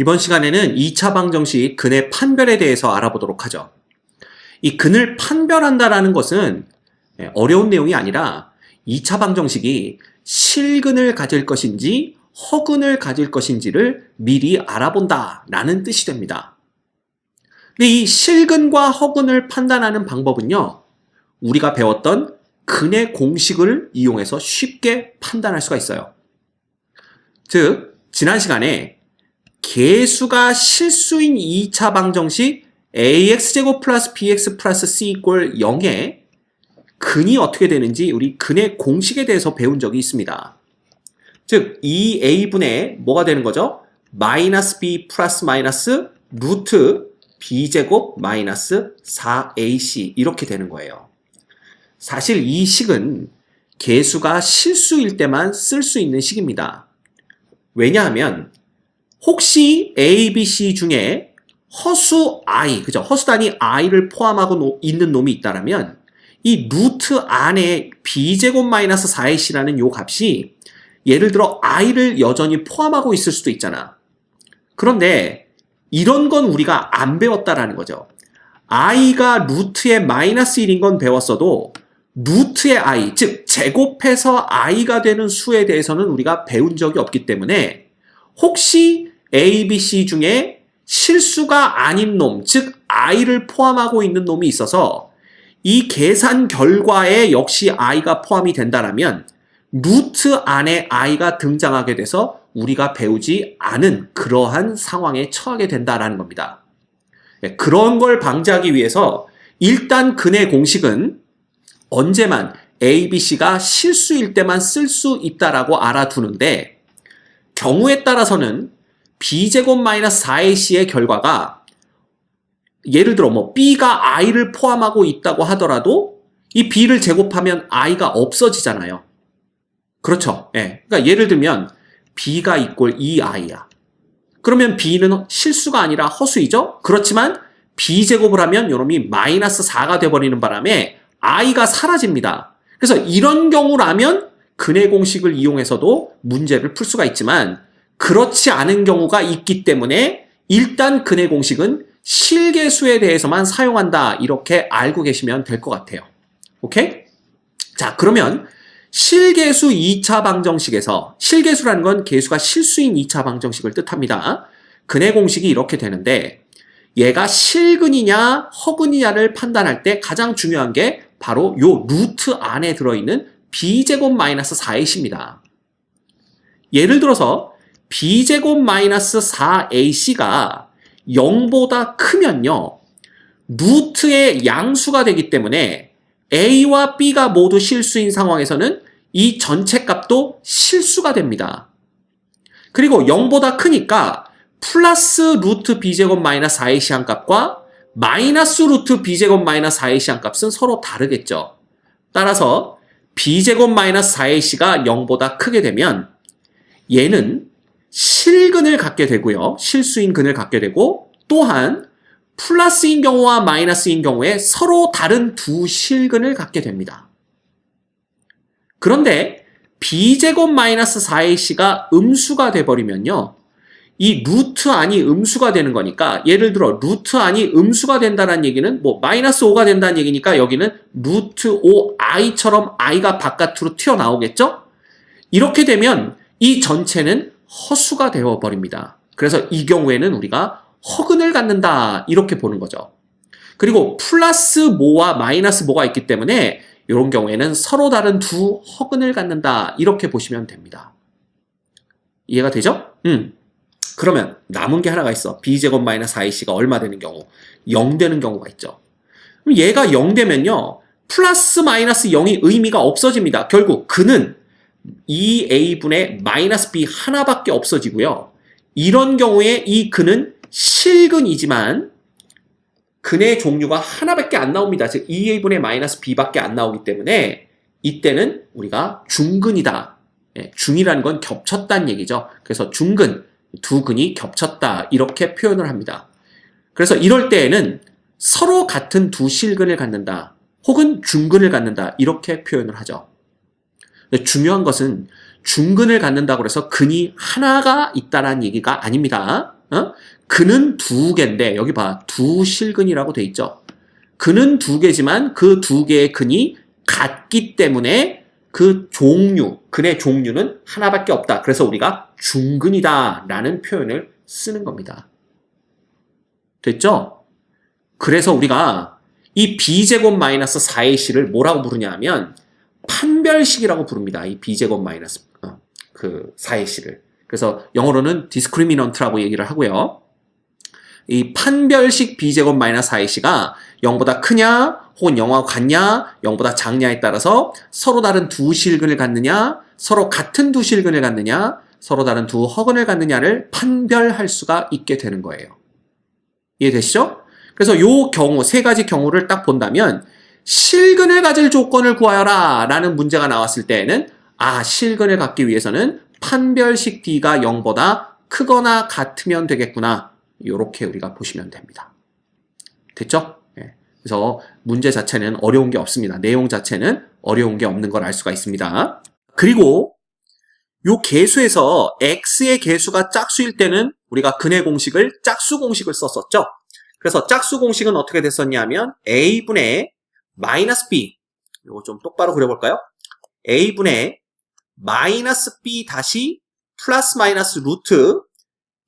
이번 시간에는 2차 방정식 근의 판별에 대해서 알아보도록 하죠. 이 근을 판별한다라는 것은 어려운 내용이 아니라 2차 방정식이 실근을 가질 것인지 허근을 가질 것인지를 미리 알아본다라는 뜻이 됩니다. 근데 이 실근과 허근을 판단하는 방법은요, 우리가 배웠던 근의 공식을 이용해서 쉽게 판단할 수가 있어요. 즉, 지난 시간에 개수가 실수인 2차 방정식 ax제곱 플러스 bx 플러스 c 이꼴 0의 근이 어떻게 되는지 우리 근의 공식에 대해서 배운 적이 있습니다. 즉, 2a분의 뭐가 되는 거죠? 마이너스 b 플러스 마이너스 루트 b제곱 마이너스 4ac 이렇게 되는 거예요. 사실 이 식은 개수가 실수일 때만 쓸 수 있는 식입니다. 왜냐하면 혹시 a, b, c 중에 허수 i, 그죠? 허수 단위 i를 포함하고 있는 놈이 있다면 이 루트 안에 b제곱 마이너스 4ac라는 요 값이 예를 들어 i를 여전히 포함하고 있을 수도 있잖아. 그런데 이런 건 우리가 안 배웠다라는 거죠. i가 루트의 마이너스 1인 건 배웠어도 루트의 i, 즉 제곱해서 i가 되는 수에 대해서는 우리가 배운 적이 없기 때문에 혹시 a, b, c 중에 실수가 아닌 놈, 즉 i를 포함하고 있는 놈이 있어서 이 계산 결과에 역시 i가 포함이 된다면 루트 안에 i가 등장하게 돼서 우리가 배우지 않은 그러한 상황에 처하게 된다는 겁니다. 그런 걸 방지하기 위해서 일단 근의 공식은 언제만 a, b, c가 실수일 때만 쓸 수 있다라고 알아두는데 경우에 따라서는 b제곱 마이너스 4ac의 결과가 예를 들어 뭐 b가 i를 포함하고 있다고 하더라도 이 b를 제곱하면 i가 없어지잖아요. 그렇죠. 예. 그러니까 예를 들면 b가 이꼴 2i야. 그러면 b는 실수가 아니라 허수이죠? 그렇지만 b제곱을 하면 요놈이 마이너스 4가 돼버리는 바람에 i가 사라집니다. 그래서 이런 경우라면 근의 공식을 이용해서도 문제를 풀 수가 있지만 그렇지 않은 경우가 있기 때문에 일단 근의 공식은 실계수에 대해서만 사용한다 이렇게 알고 계시면 될 것 같아요. 오케이? 자, 그러면 실계수 2차 방정식에서 실계수라는 건 개수가 실수인 2차 방정식을 뜻합니다. 근의 공식이 이렇게 되는데 얘가 실근이냐 허근이냐를 판단할 때 가장 중요한 게 바로 요 루트 안에 들어있는 b제곱 마이너스 4ac입니다. 예를 들어서 b제곱 마이너스 4ac가 0보다 크면요, 루트의 양수가 되기 때문에 a와 b가 모두 실수인 상황에서는 이 전체 값도 실수가 됩니다. 그리고 0보다 크니까 플러스 루트 b제곱 마이너스 4ac 한 값과 마이너스 루트 b제곱 마이너스 4ac 한 값은 서로 다르겠죠. 따라서 b제곱 마이너스 4ac가 0보다 크게 되면 얘는 실근을 갖게 되고요. 실수인 근을 갖게 되고 또한 플러스인 경우와 마이너스인 경우에 서로 다른 두 실근을 갖게 됩니다. 그런데 b제곱 마이너스 4ac가 음수가 돼버리면요, 이 루트 안이 음수가 되는 거니까 예를 들어 루트 안이 음수가 된다는 얘기는 뭐 마이너스 5가 된다는 얘기니까 여기는 루트 5i처럼 i가 바깥으로 튀어나오겠죠? 이렇게 되면 이 전체는 허수가 되어버립니다. 그래서 이 경우에는 우리가 허근을 갖는다 이렇게 보는 거죠. 그리고 플러스 모와 마이너스 모가 있기 때문에 이런 경우에는 서로 다른 두 허근을 갖는다 이렇게 보시면 됩니다. 이해가 되죠? 그러면 남은 게 하나가 있어. b제곱 마이너스 4ac가 얼마 되는 경우? 0 되는 경우가 있죠. 그럼 얘가 0 되면요, 플러스 마이너스 0이 의미가 없어집니다. 결국 근은 2a분의 마이너스 b 하나밖에 없어지고요. 이런 경우에 이 근은 실근이지만 근의 종류가 하나밖에 안 나옵니다. 즉 2a분의 마이너스 b밖에 안 나오기 때문에 이때는 우리가 중근이다. 중이라는 건 겹쳤다는 얘기죠. 그래서 중근, 두 근이 겹쳤다 이렇게 표현을 합니다. 그래서 이럴 때에는 서로 같은 두 실근을 갖는다 혹은 중근을 갖는다 이렇게 표현을 하죠. 근데 중요한 것은 중근을 갖는다고 해서 근이 하나가 있다는 얘기가 아닙니다. 근은 두 개인데 여기 봐. 두 실근이라고 돼 있죠. 근은 두 개지만 그 두 개의 근이 같기 때문에 그 종류, 근의 종류는 하나밖에 없다. 그래서 우리가 중근이다 라는 표현을 쓰는 겁니다. 됐죠? 그래서 우리가 이 b제곱 마이너스 4ac를 뭐라고 부르냐 하면 판별식이라고 부릅니다. 이 b제곱 마이너스 그 4ac를. 그래서 영어로는 discriminant라고 얘기를 하고요. 이 판별식 b제곱 마이너스 4ac가 0보다 크냐 혹은 0하고 같냐 0보다 작냐에 따라서 서로 다른 두 실근을 갖느냐 서로 같은 두 실근을 갖느냐 서로 다른 두 허근을 갖느냐를 판별할 수가 있게 되는 거예요. 이해되시죠? 그래서 요 경우 세 가지 경우를 딱 본다면 실근을 가질 조건을 구하여라 라는 문제가 나왔을 때에는 실근을 갖기 위해서는 판별식 D가 0보다 크거나 같으면 되겠구나. 이렇게 우리가 보시면 됩니다. 됐죠? 네. 그래서 문제 자체는 어려운 게 없습니다. 내용 자체는 어려운 게 없는 걸 알 수가 있습니다. 그리고 요 계수에서 x의 계수가 짝수일 때는 우리가 근의 공식을 짝수 공식을 썼었죠. 그래서 짝수 공식은 어떻게 됐었냐면 a분의 마이너스 b, 이거 좀 똑바로 그려볼까요? a분의 마이너스 b 다시 플러스 마이너스 루트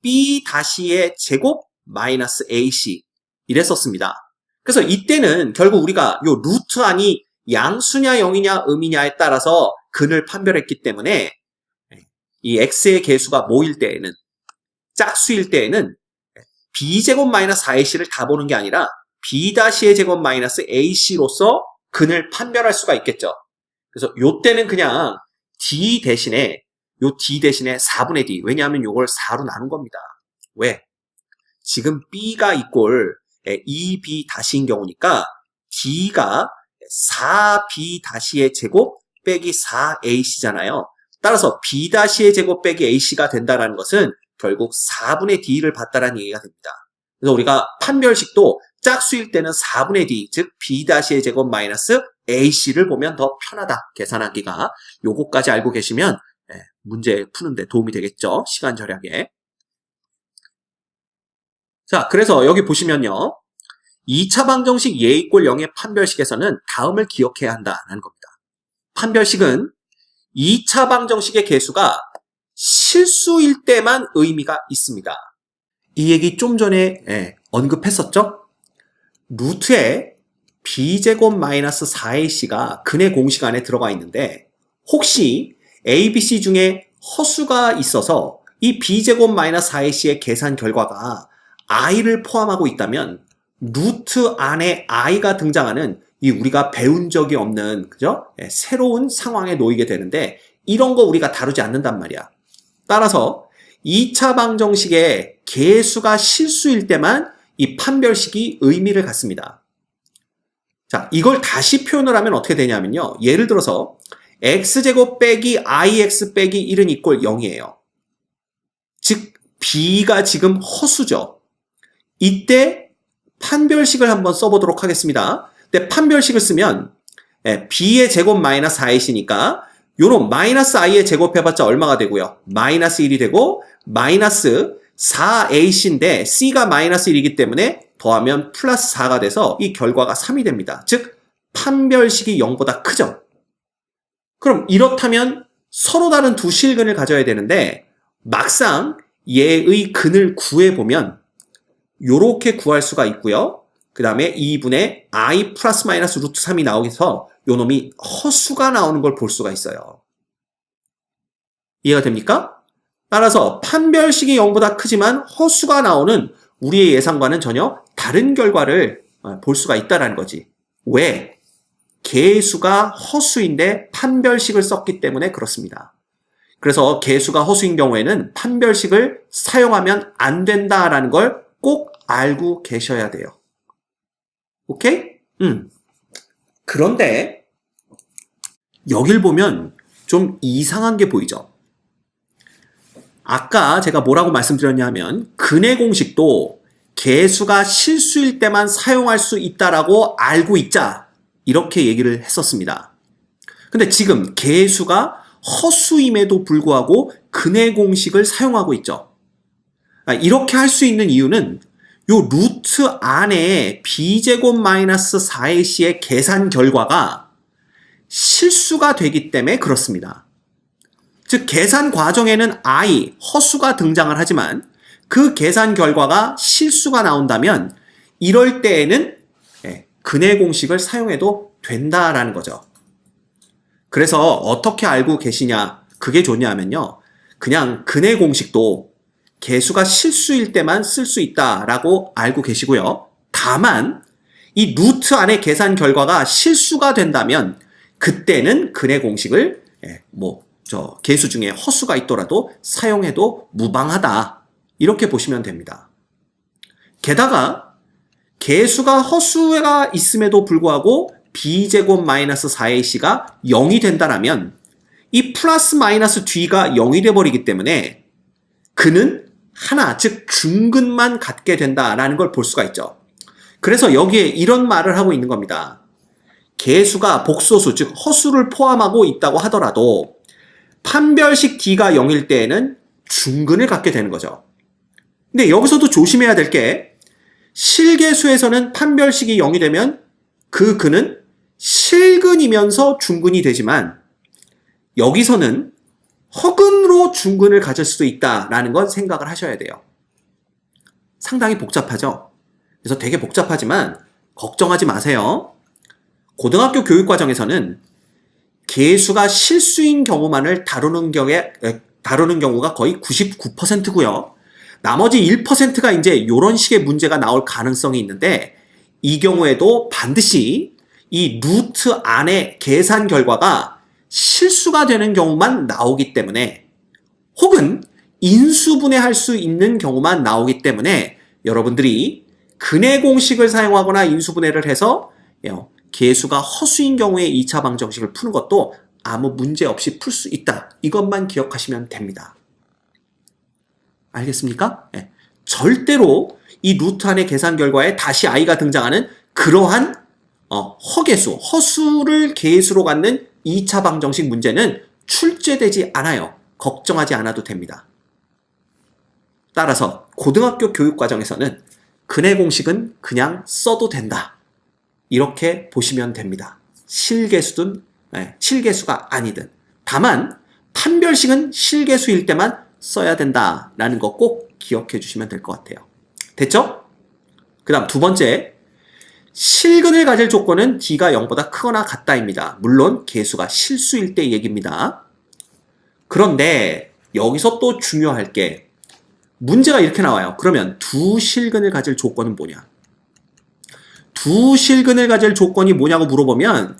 b 다시의 제곱 마이너스 ac 이랬었습니다. 그래서 이때는 결국 우리가 요 루트 안이 양수냐 0이냐 음이냐에 따라서 근을 판별했기 때문에 이 x의 계수가 뭐일 때에는 짝수일 때에는 b제곱 마이너스 4ac를 다 보는 게 아니라 b 다시의 제곱 마이너스 ac로서 근을 판별할 수가 있겠죠. 그래서 요때는 그냥 d 대신에 4분의 d. 왜냐하면 요걸 4로 나눈 겁니다. 왜? 지금 b가 이꼴 2b 다시인 경우니까 d가 4b 다시의 제곱 빼기 4ac잖아요. 따라서 b 다시의 제곱 빼기 ac가 된다는 것은 결국 4분의 d를 봤다는 얘기가 됩니다. 그래서 우리가 판별식도 짝수일 때는 4분의 d, 즉 b 다시의 제곱 마이너스 ac를 보면 더 편하다. 계산하기가. 요거까지 알고 계시면 문제 푸는데 도움이 되겠죠. 시간 절약에. 자, 그래서 여기 보시면요. 2차 방정식 예 이꼴 0의 판별식에서는 다음을 기억해야 한다는 겁니다. 판별식은 2차 방정식의 계수가 실수일 때만 의미가 있습니다. 이 얘기 좀 전에 언급했었죠? 루트에 b제곱 마이너스 4ac가 근의 공식 안에 들어가 있는데 혹시 a, b, c 중에 허수가 있어서 이 b제곱 마이너스 4ac의 계산 결과가 i를 포함하고 있다면 루트 안에 i가 등장하는 이 우리가 배운 적이 없는 그죠? 새로운 상황에 놓이게 되는데 이런 거 우리가 다루지 않는단 말이야. 따라서 2차 방정식의 계수가 실수일 때만 이 판별식이 의미를 갖습니다. 자, 이걸 다시 표현을 하면 어떻게 되냐면요. 예를 들어서 x제곱 빼기 ix 빼기 1은 이꼴 0이에요. 즉 b가 지금 허수죠. 이때 판별식을 한번 써보도록 하겠습니다. 근데 판별식을 쓰면 b의 제곱 마이너스 4ac니까 요런 마이너스 i의 제곱해봤자 얼마가 되고요? 마이너스 1이 되고 마이너스 4ac인데 c가 마이너스 1이기 때문에 더하면 플러스 4가 돼서 이 결과가 3이 됩니다. 즉 판별식이 0보다 크죠? 그럼 이렇다면 서로 다른 두 실근을 가져야 되는데 막상 얘의 근을 구해보면 요렇게 구할 수가 있고요. 그 다음에 2분의 i 플러스 마이너스 루트 3이 나오면서 요 놈이 허수가 나오는 걸 볼 수가 있어요. 이해가 됩니까? 따라서 판별식이 0보다 크지만 허수가 나오는 우리의 예상과는 전혀 다른 결과를 볼 수가 있다는 거지. 왜? 계수가 허수인데 판별식을 썼기 때문에 그렇습니다. 그래서 계수가 허수인 경우에는 판별식을 사용하면 안 된다라는 걸 꼭 알고 계셔야 돼요. 오케이? 그런데 여길 보면 좀 이상한 게 보이죠? 아까 제가 뭐라고 말씀드렸냐면 근의 공식도 계수가 실수일 때만 사용할 수 있다라고 알고 있자 이렇게 얘기를 했었습니다. 근데 지금 계수가 허수임에도 불구하고 근의 공식을 사용하고 있죠. 이렇게 할 수 있는 이유는 요 루트 안에 b제곱 마이너스 4ac의 계산 결과가 실수가 되기 때문에 그렇습니다. 즉 계산 과정에는 i, 허수가 등장을 하지만 그 계산 결과가 실수가 나온다면 이럴 때에는 근해 공식을 사용해도 된다라는 거죠. 그래서 어떻게 알고 계시냐, 그게 좋냐면요, 그냥 근해 공식도 개수가 실수일 때만 쓸 수 있다라고 알고 계시고요. 다만 이 루트 안의 계산 결과가 실수가 된다면 그때는 근해 공식을 개수 중에 허수가 있더라도 사용해도 무방하다, 이렇게 보시면 됩니다. 게다가 개수가 허수가 있음에도 불구하고 b제곱 마이너스 4ac가 0이 된다면 이 플러스 마이너스 d가 0이 돼버리기 때문에 그는 하나, 즉 중근만 갖게 된다라는 걸 볼 수가 있죠. 그래서 여기에 이런 말을 하고 있는 겁니다. 개수가 복소수, 즉 허수를 포함하고 있다고 하더라도 판별식 d가 0일 때에는 중근을 갖게 되는 거죠. 근데 여기서도 조심해야 될 게, 실개수에서는 판별식이 0이 되면 그 근은 실근이면서 중근이 되지만 여기서는 허근으로 중근을 가질 수도 있다라는 건 생각을 하셔야 돼요. 상당히 복잡하죠? 그래서 되게 복잡하지만 걱정하지 마세요. 고등학교 교육과정에서는 개수가 실수인 경우만을 다루는 경우가 거의 99%고요. 나머지 1%가 이제 이런 식의 문제가 나올 가능성이 있는데, 이 경우에도 반드시 이 루트 안에 계산 결과가 실수가 되는 경우만 나오기 때문에, 혹은 인수분해할 수 있는 경우만 나오기 때문에 여러분들이 근해 공식을 사용하거나 인수분해를 해서 개수가 허수인 경우에 2차 방정식을 푸는 것도 아무 문제 없이 풀 수 있다, 이것만 기억하시면 됩니다. 알겠습니까? 네. 절대로 이 루트 안의 계산 결과에 다시 i가 등장하는 그러한 허개수, 허수를 개수로 갖는 2차 방정식 문제는 출제되지 않아요. 걱정하지 않아도 됩니다. 따라서 고등학교 교육과정에서는 근해 공식은 그냥 써도 된다, 이렇게 보시면 됩니다. 실개수가 아니든. 다만 판별식은 실개수일 때만 써야 된다라는 거 꼭 기억해 주시면 될 것 같아요. 됐죠? 그 다음 두 번째, 실근을 가질 조건은 d가 0보다 크거나 같다입니다. 물론 개수가 실수일 때 얘기입니다. 그런데 여기서 또 중요할 게, 문제가 이렇게 나와요. 그러면 두 실근을 가질 조건은 뭐냐? 두 실근을 가질 조건이 뭐냐고 물어보면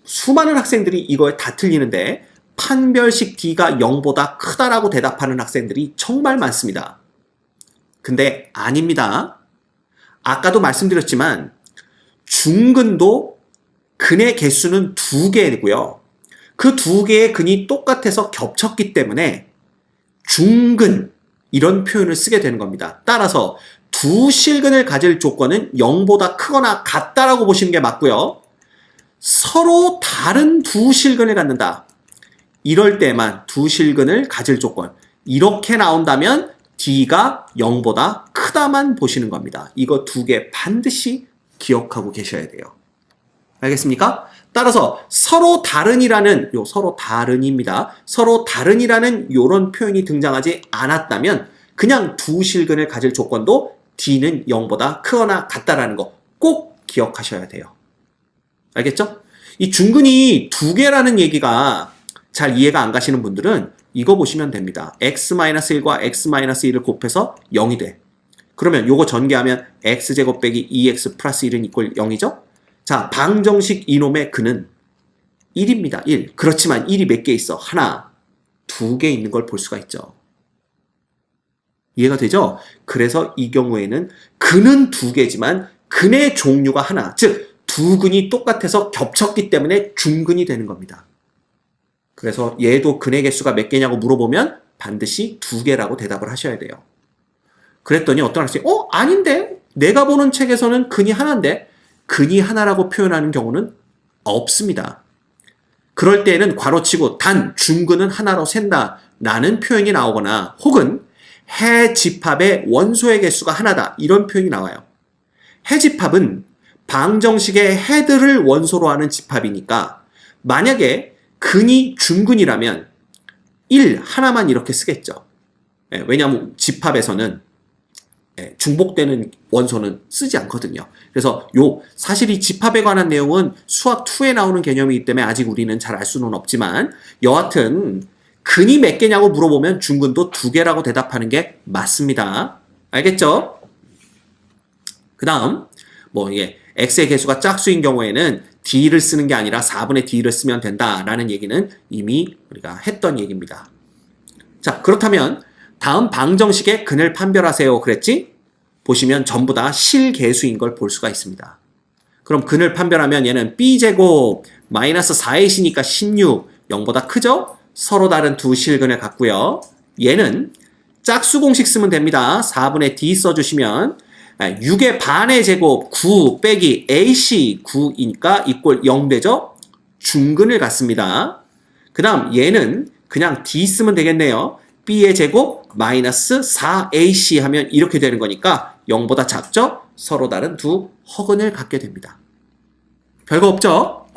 수많은 학생들이 이거에 다 틀리는데 판별식 d가 0보다 크다라고 대답하는 학생들이 정말 많습니다. 근데 아닙니다. 아까도 말씀드렸지만 중근도 근의 개수는 2개고요. 그 2개의 근이 똑같아서 겹쳤기 때문에 중근, 이런 표현을 쓰게 되는 겁니다. 따라서 두 실근을 가질 조건은 0보다 크거나 같다라고 보시는 게 맞고요. 서로 다른 두 실근을 갖는다, 이럴 때만 두 실근을 가질 조건, 이렇게 나온다면 d가 0보다 크다만 보시는 겁니다. 이거 2개 반드시 기억하고 계셔야 돼요. 알겠습니까? 따라서 서로 다른이라는, 서로 다른입니다. 서로 다른이라는 요런 표현이 등장하지 않았다면 그냥 두 실근을 가질 조건도 d는 0보다 크거나 같다라는 거 꼭 기억하셔야 돼요. 알겠죠? 이 중근이 2개라는 얘기가 잘 이해가 안 가시는 분들은 이거 보시면 됩니다. x-1과 x-1을 곱해서 0이 돼. 그러면 요거 전개하면 x제곱 빼기 2x 플러스 1은 이꼴 0이죠? 자, 방정식 이놈의 근은 1입니다. 1. 그렇지만 1이 몇 개 있어? 하나, 2개 있는 걸 볼 수가 있죠. 이해가 되죠? 그래서 이 경우에는 근은 2개지만 근의 종류가 하나, 즉 두 근이 똑같아서 겹쳤기 때문에 중근이 되는 겁니다. 그래서 얘도 근의 개수가 몇 개냐고 물어보면 반드시 2개라고 대답을 하셔야 돼요. 그랬더니 어떤 학생이 아닌데? 내가 보는 책에서는 근이 하나인데? 근이 하나라고 표현하는 경우는 없습니다. 그럴 때에는 괄호치고 단 중근은 하나로 샌다 라는 표현이 나오거나, 혹은 해집합의 원소의 개수가 하나다. 이런 표현이 나와요. 해집합은 방정식의 해들을 원소로 하는 집합이니까 만약에 근이 중근이라면 1 하나만 이렇게 쓰겠죠. 왜냐하면 집합에서는 중복되는 원소는 쓰지 않거든요. 그래서 사실 이 집합에 관한 내용은 수학 2에 나오는 개념이기 때문에 아직 우리는 잘 알 수는 없지만 여하튼 근이 몇 개냐고 물어보면 중근도 2개라고 대답하는 게 맞습니다. 알겠죠? 그 다음 x의 개수가 짝수인 경우에는 d를 쓰는 게 아니라 4분의 d를 쓰면 된다라는 얘기는 이미 우리가 했던 얘기입니다. 자, 그렇다면 다음 방정식의 근을 판별하세요 그랬지? 보시면 전부 다 실개수인 걸 볼 수가 있습니다. 그럼 근을 판별하면 얘는 b제곱 마이너스 4ac니까 16, 0보다 크죠? 서로 다른 두 실근을 갖고요. 얘는 짝수 공식 쓰면 됩니다. 4분의 d 써주시면 6의 반의 제곱 9 빼기 ac 9이니까 이꼴 0 되죠? 중근을 갖습니다. 그 다음 얘는 그냥 d 쓰면 되겠네요. b의 제곱 마이너스 4ac 하면 이렇게 되는 거니까 0보다 작죠? 서로 다른 두 허근을 갖게 됩니다. 별거 없죠?